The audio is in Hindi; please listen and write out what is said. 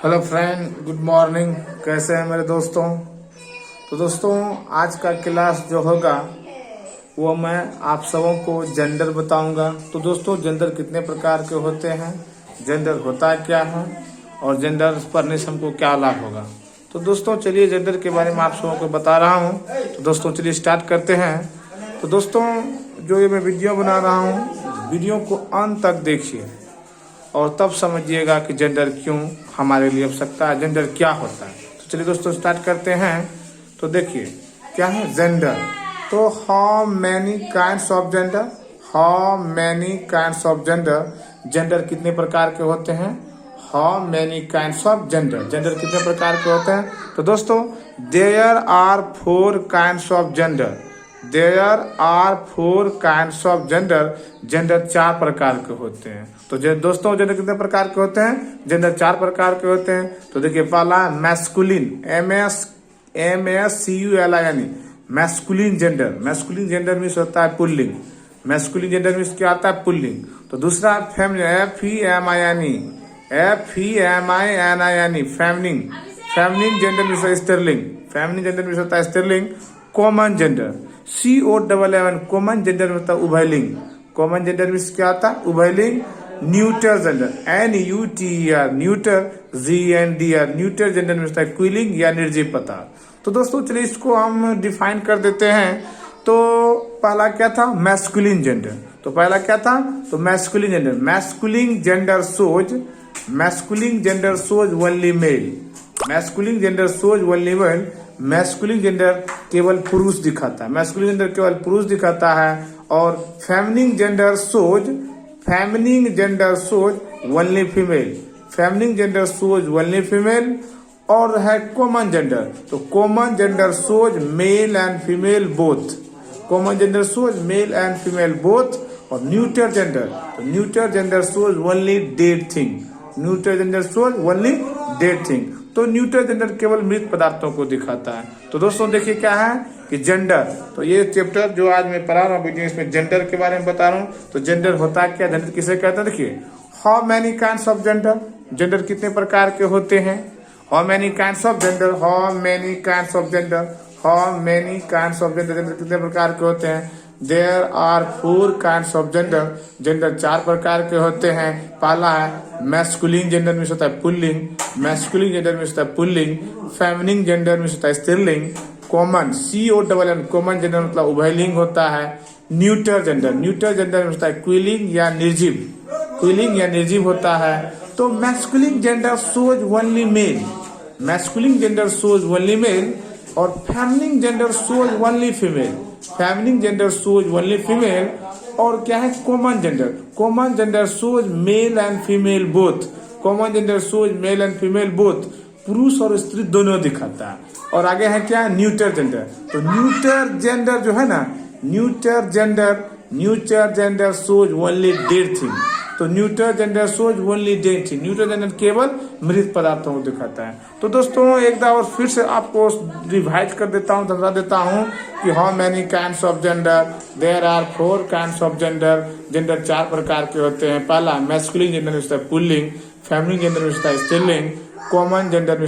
Hello friend, good morning. कैसे हैं मेरे दोस्तों? तो दोस्तों, आज का क्लास जो होगा वो मैं आप सबों को जेंडर बताऊंगा। तो दोस्तों, जेंडर कितने प्रकार के होते हैं, जेंडर होता क्या है और जेंडर पढ़ने से हमको क्या लाभ होगा। तो दोस्तों चलिए, जेंडर के बारे में आप सबों को बता रहा हूँ। तो दोस्तों चलिए स्टार्ट करते हैं। तो दोस्तों, जो ये मैं वीडियो बना रहा हूँ, वीडियो को अंत तक देखिए और तब समझिएगा कि जेंडर क्यों हमारे लिए आवश्यकता है, जेंडर क्या होता है। तो चलिए दोस्तों स्टार्ट करते हैं। तो देखिए क्या है जेंडर। तो how many kinds of gender, how many kinds of gender, gender कितने प्रकार के होते हैं। How many kinds of gender, gender कितने प्रकार के होते हैं। तो दोस्तों, there are 4 kinds of gender, there are 4 kinds of gender, gender 4 प्रकार के होते हैं। तो दोस्तों, जेंडर कितने प्रकार के होते हैं, जेंडर 4 प्रकार के होते हैं। तो देखिए पहला masculine, MASCULIN, masculine gender. Masculine gender means होता है पुल्लिंग, मैस्कुलिन जेंडर मीन्स क्या आता है, पुल्लिंग। तो दूसरा feminine, FEMININ, feminine, feminine gender means स्टर्लिंग, फेमिनिन जेंडर मीन्स होता है स्टर्लिंग। Common gender, COMMON, common gender में होता है उभयलिंग, कॉमन जेंडर मीन्स क्या आता है, उभयलिंग। Neuter gender, NUTER, neuter, GNDR, neuter gender में होता है क्विलिंग या निर्जीव पदार्थ। तो दोस्तों चलिए इसको हम डिफाइन कर देते हैं। तो पहला क्या था, मैस्कुलिन जेंडर। तो पहला क्या था, तो मैस्कुलिन जेंडर, मैस्कुलिन जेंडर सोज, masculine gender shows only mail, masculine gender shows only mail. Masculine gender केवल पुरुष दिखाता है, मैस्कुलिन जेंडर केवल पुरुष दिखाता है। और feminine gender shows, feminine gender shows only female, feminine gender shows only female. और है कॉमन जेंडर, तो common gender shows male and female both, common gender shows male and female both. और न्यूटर जेंडर, तो neuter gender shows only dead thing, neuter gender shows only dead thing. तो न्यूटर जेंडर केवल मृत पदार्थों को दिखाता है। तो दोस्तों देखिए क्या है कि जेंडर, तो ये चैप्टर जो आज मैं पढ़ा रहा हूँ वीडियो, इसमें जेंडर के बारे में बता रहा हूँ। तो जेंडर होता क्या, जेंडर किसे कहते हैं। देखिए how many kinds of gender, gender कितने प्रकार के होते हैं। How many kinds of gender, how many kinds of gender, how many kinds of gender, gender कितने प्रकार के होते हैं। There are 4 kinds of gender, gender 4 प्रकार के होते हैं। पहला है मैस्कुलिन जेंडर में होता है पुल्लिंग, मैस्कुलिन जेंडर में होता है पुल्लिंग। फेमिनिन जेंडर में होता है स्त्रीलिंग। कॉमन, COMMON, कॉमन जेंडर मतलब उभयलिंग होता है। न्यूटर जेंडर, न्यूटर जेंडर में होता है क्विलिंग या निर्जीव, क्विलिंग या निर्जीव होता है। तो masculine gender shows only mail, masculine gender shows only mail. और feminine gender shows only female, feminine gender shows only female. और क्या है common gender, common gender shows male and female both, common gender shows male and female both, पुरुष और स्त्री दोनों दिखाता है। और आगे है क्या, न्यूटर जेंडर। तो न्यूटर जेंडर जो है ना, neuter gender shows only dead thing, तो neuter gender shows only dead thing, neuter gender केवल मृत पदार्थों को दिखाता है। तो दोस्तों एक बार और फिर से आपको रिवाइज कर देता हूँ, समझा देता हूँ कि how many kinds of gender, there are 4 kinds of gender, gender 4 प्रकार के होते हैं। पहला मैस्कुलिन जेंडर में होता है पुल्लिंग, फेमिनिन जेंडर में होता है स्त्रीलिंग, कॉमन जेंडर